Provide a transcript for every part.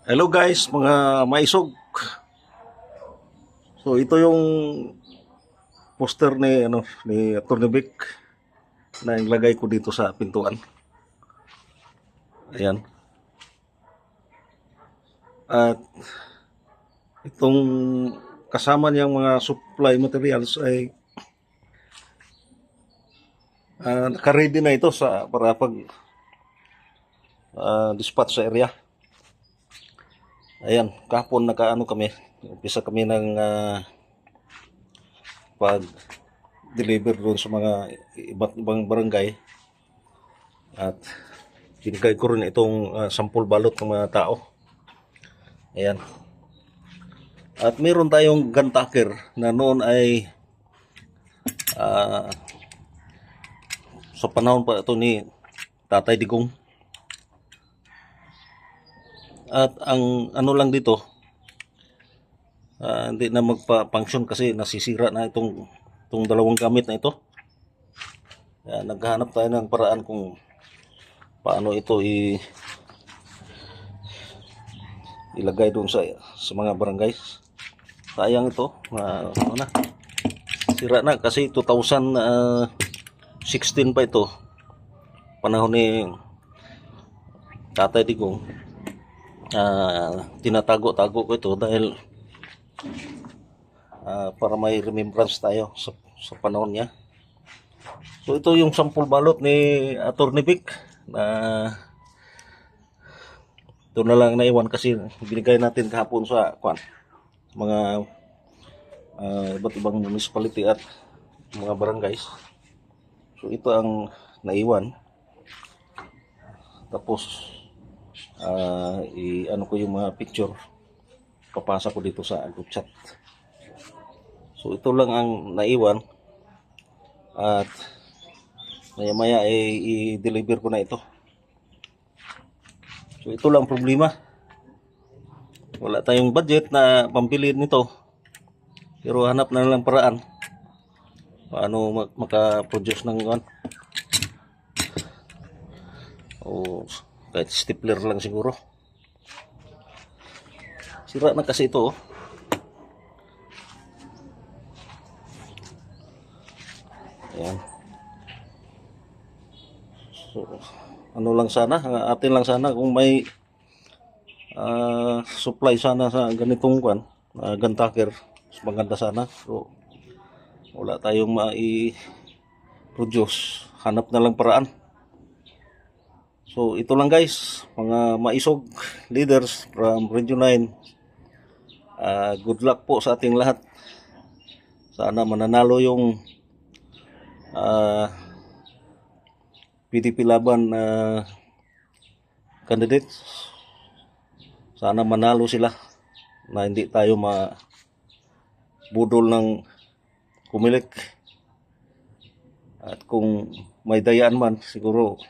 Hello guys, mga maisog. So ito yung poster ni Atty. Vic na ilagay ko dito sa pintuan. Ayan. At itong kasama niyang mga supply materials ay naka-ready na ito para pag dispatch sa area. Ayan, kahapon nakaano kami. Umpisa kami ng pag-deliver doon sa mga iba't ibang barangay. At binigay ko rin itong sampol balot ng mga tao. Ayan. At meron tayong gun tucker na noon ay sa panahon pa ito ni Tatay Digong. At ang ano lang dito, hindi na magpa-function kasi nasisira na itong dalawang gamit na ito. Naghahanap tayo ng paraan kung paano ito ilagay doon sa mga barangay. Sayang ito, sira na kasi 2016 pa ito, panahon ni Tatay Digong. Tinatago-tago ko ito dahil para may remembrance tayo sa panahon niya. So ito yung sampul balot ni Atty. Vic na ito na lang naiwan kasi binigay natin kahapon sa mga iba't ibang municipality at mga barangays. So ito ang naiwan. Tapos ano ko yung mga picture, papasa ko dito sa group chat. So ito lang ang naiwan at maya i-deliver ko na ito. So ito lang problema, wala tayong budget na pambili nito, pero hanap na lang paraan paano maka-produce ng o kahit stapler lang siguro. Sira na kasi ito. Ayan. So ano lang sana, atin lang sana kung may supply sana sa ganitong gun tucker, maganda sana. So wala tayong mai-produce, hanap na lang paraan. So ito lang guys, mga maisog leaders from Region 9. Good luck po sa ating lahat. Sana mananalo yung PDP Laban candidates. Sana manalo sila na hindi tayo mabudol ng kumilik. At kung may dayaan man, siguro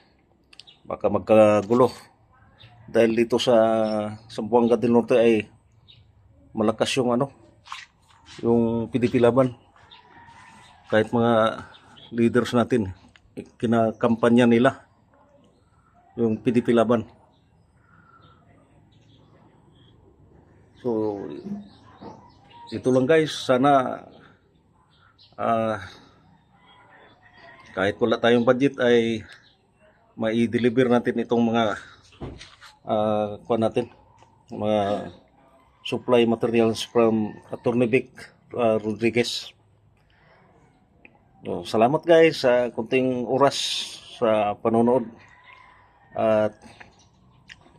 baka magkagulo. Dahil dito sa Zamboanga del Norte ay malakas yung yung PDP Laban. Kahit mga leaders natin, kinakampanya nila yung PDP Laban. So ito lang guys, sana kahit wala tayong budget ay mai-deliver natin itong mga mga supply materials from Atty. Vic Rodriguez. So, salamat guys sa kunting oras sa panonood at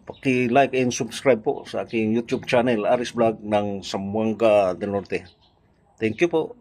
paki-like and subscribe po sa aking YouTube channel, Aris Vlog ng Zamboanga del Norte. Thank you po.